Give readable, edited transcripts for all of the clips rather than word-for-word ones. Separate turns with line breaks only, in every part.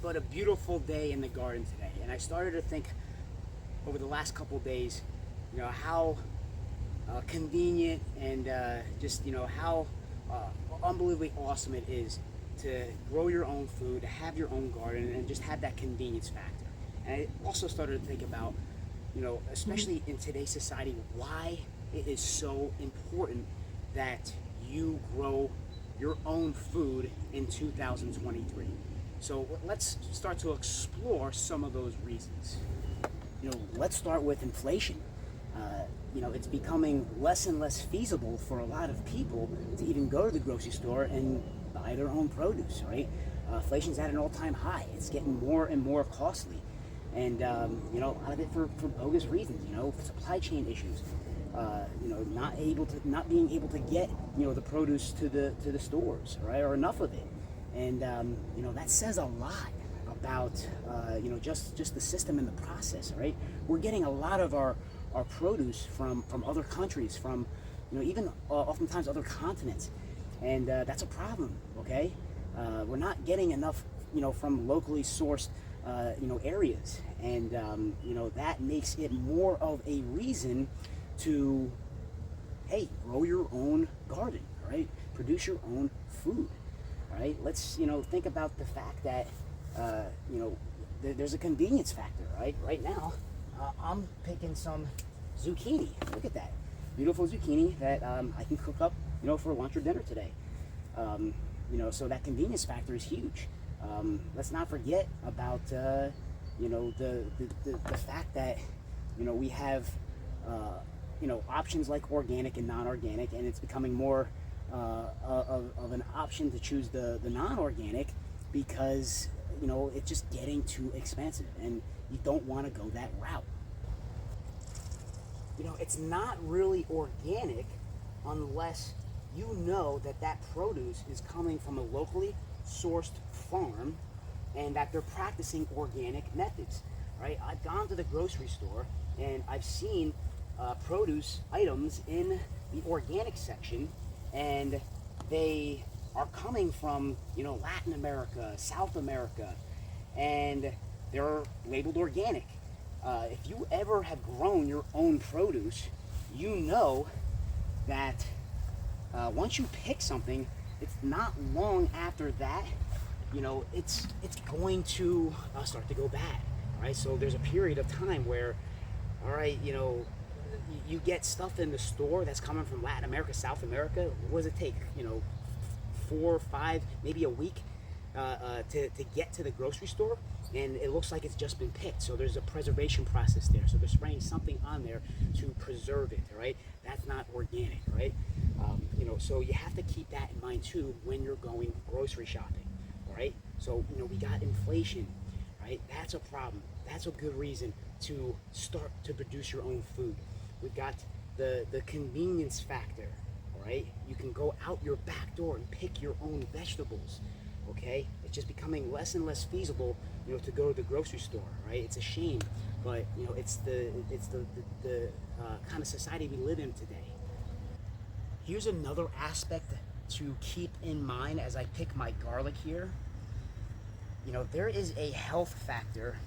but a beautiful day in the garden today. And I started to think over the last couple days, how convenient and just, how unbelievably awesome it is to grow your own food, to have your own garden, and just have that convenience factor. And I also started to think about, especially in today's society, why it is so important that you grow your own food in 2023. So let's start to explore some of those reasons. Let's start with inflation. It's becoming less and less feasible for a lot of people to even go to the grocery store and buy their own produce, right? Inflation's at an all-time high. It's getting more and more costly. And, a lot of it for bogus reasons, supply chain issues, not being able to get, the produce to the stores, right? Or enough of it. And, that says a lot about, just the system and the process, right? We're getting a lot of our produce from other countries, from, even oftentimes other continents. And that's a problem, okay? We're not getting enough, from locally sourced, areas. And, that makes it more of a reason to, hey, grow your own garden, right? Produce your own food, right? Let's, think about the fact that, there's a convenience factor, right? Right now, I'm picking some zucchini. Look at that. Beautiful zucchini that I can cook up, for lunch or dinner today. So that convenience factor is huge. Let's not forget about, the fact that, we have, options like organic and non-organic, and it's becoming more of an option to choose the non-organic because, it's just getting too expensive and you don't want to go that route. It's not really organic unless you know that produce is coming from a locally sourced farm and that they're practicing organic methods, right? I've gone to the grocery store and I've seen produce items in the organic section, and they are coming from, Latin America, South America, and they're labeled organic. If you ever have grown your own produce, you know that once you pick something, it's not long after that, it's going to start to go bad, right? So there's a period of time where, all right, you get stuff in the store that's coming from Latin America, South America. What does it take? 4 or 5, maybe a week to get to the grocery store, and it looks like it's just been picked. So there's a preservation process there. So they're spraying something on there to preserve it, right? That's not organic, right? So you have to keep that in mind too when you're going grocery shopping, right? So, we got inflation, right? That's a problem. That's a good reason to start to produce your own food. We've got the convenience factor, right? You can go out your back door and pick your own vegetables, okay? It's just becoming less and less feasible, to go to the grocery store, right? It's a shame, but it's the kind of society we live in today. Here's another aspect to keep in mind as I pick my garlic here. There is a health factor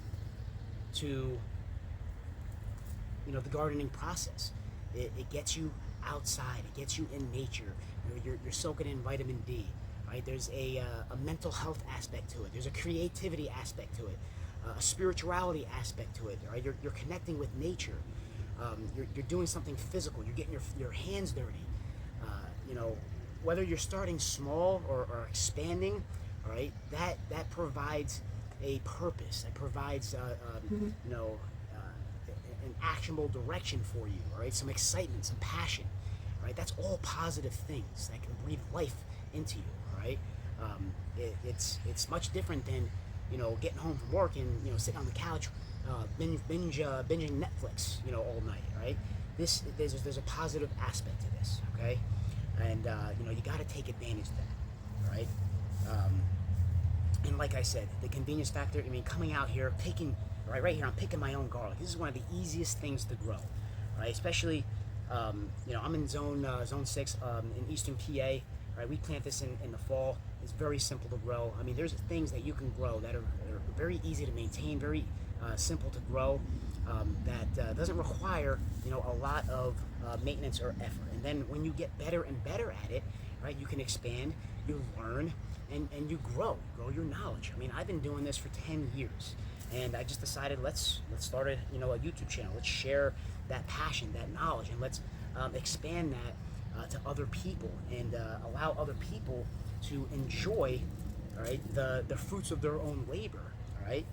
to the gardening process. It gets you outside, it gets you in nature. You're soaking in vitamin D, right? There's a mental health aspect to it. There's a creativity aspect to it, a spirituality aspect to it, right? You're connecting with nature. You're doing something physical. You're getting your hands dirty. Whether you're starting small or expanding, all right, that provides a purpose. That provides an actionable direction for you, all right? Some excitement, some passion, right? That's all positive things that can breathe life into you, all right? It's much different than, getting home from work and, sitting on the couch, binging Netflix, all night, right? There's a positive aspect to this, okay? And, you got to take advantage of that, all right? And like I said, the convenience factor, coming out here, picking, right here, I'm picking my own garlic. This is one of the easiest things to grow, right? Especially, I'm in zone 6 in eastern PA, right? We plant this in the fall. It's very simple to grow. There's things that you can grow that are very easy to maintain, very simple to grow, that doesn't require a lot of maintenance or effort. And then when you get better and better at it, right, you can expand, you learn, and you grow your knowledge. I mean, I've been doing this for 10 years, and I just decided let's start a YouTube channel. Let's share that passion, that knowledge, and let's expand that to other people, and allow other people to enjoy, all right, the fruits of their own labor. All right,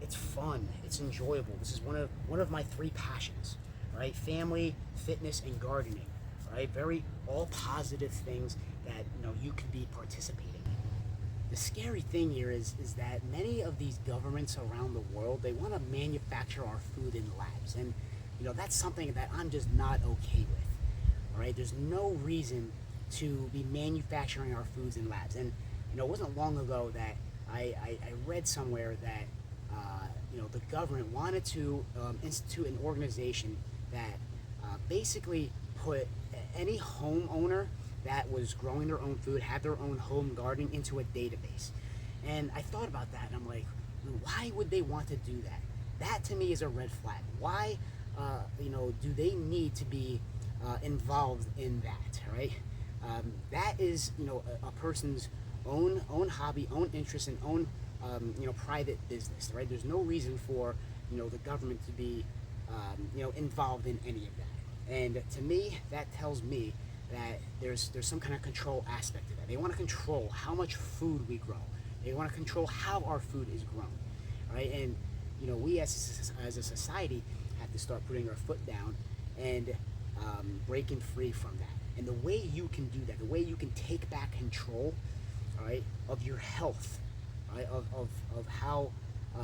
it's fun, it's enjoyable. This is one of my 3 passions. Right, family, fitness, and gardening. Right, very all positive things that you could be participating in. The scary thing here is that many of these governments around the world, they want to manufacture our food in labs, and that's something that I'm just not okay with. All right, there's no reason to be manufacturing our foods in labs. And it wasn't long ago that I read somewhere that the government wanted to institute an organization that basically put any homeowner that was growing their own food, had their own home garden, into a database. And I thought about that, and I'm like, why would they want to do that? That to me is a red flag. Why, do they need to be involved in that? Right? That is, a person's own hobby, own interest, and own, private business. Right? There's no reason for, the government to be, involved in any of that. And to me, that tells me that there's some kind of control aspect to that. They want to control how much food we grow. They want to control how our food is grown, right? And we as a society have to start putting our foot down and breaking free from that. And the way you can do that, the way you can take back control, all right, of your health, right, of how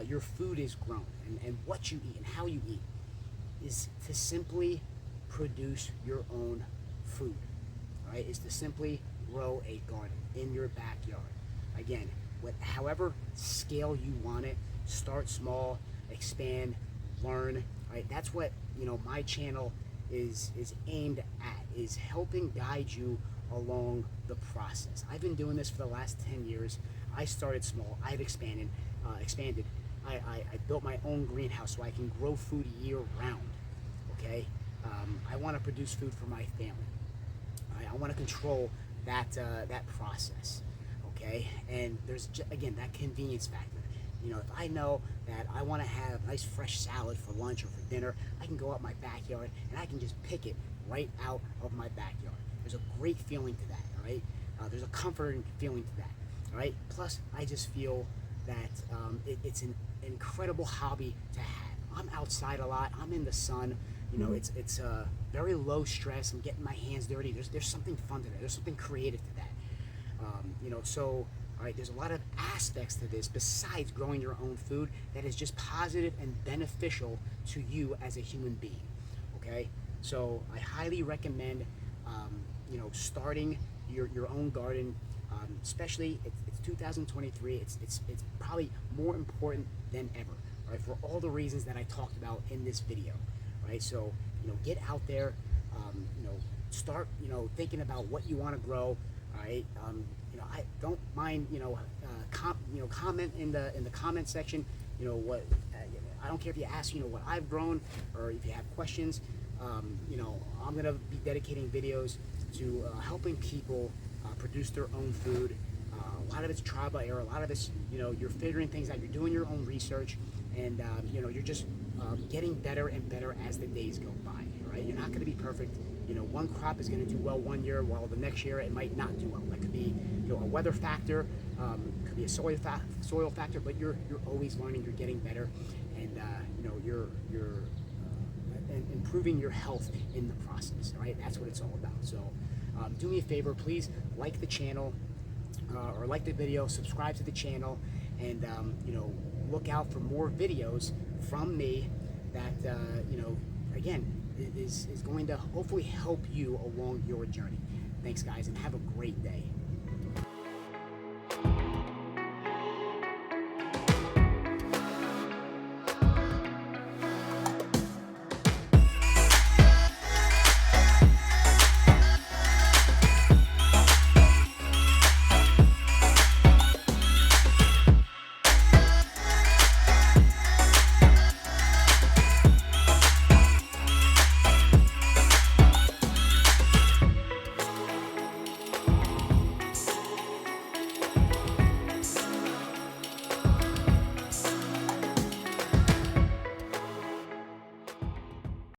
your food is grown, and what you eat and how you eat, is to simply produce your own food. Right, is to simply grow a garden in your backyard. Again, however scale you want it, start small, expand, learn. Right, that's what my channel is aimed at, is helping guide you along the process. I've been doing this for the last 10 years. I started small. I've expanded. I built my own greenhouse so I can grow food year round. Okay, I want to produce food for my family. I want to control that process, okay? And there's again that convenience factor. If I know that I want to have nice fresh salad for lunch or for dinner, I can go out my backyard and I can just pick it right out of my backyard. There's a great feeling to that, all right? There's a comforting feeling to that, all right? Plus, I just feel that it's an incredible hobby to have. I'm outside a lot. I'm in the sun. It's very low stress. I'm getting my hands dirty. There's something fun to that. There's something creative to that. So all right, there's a lot of aspects to this besides growing your own food that is just positive and beneficial to you as a human being. Okay, so I highly recommend starting your own garden. Especially it's 2023. It's probably more important than ever. Right, for all the reasons that I talked about in this video. Right, so get out there, start thinking about what you want to grow. All right, I don't mind comment in the comment section. What I don't care if you ask what I've grown, or if you have questions. I'm gonna be dedicating videos to helping people produce their own food. A lot of it's trial by error. A lot of it's you're figuring things out. You're doing your own research, and you're just getting better and better as the days go by. Right? You're not going to be perfect. One crop is going to do well one year, while the next year it might not do well. That could be a weather factor, could be a soil factor, but you're always learning. You're getting better, and you're improving your health in the process. Right? That's what it's all about. So do me a favor, please like the channel, or like the video, subscribe to the channel, and look out for more videos from me that again is going to hopefully help you along your journey. Thanks guys, and have a great day.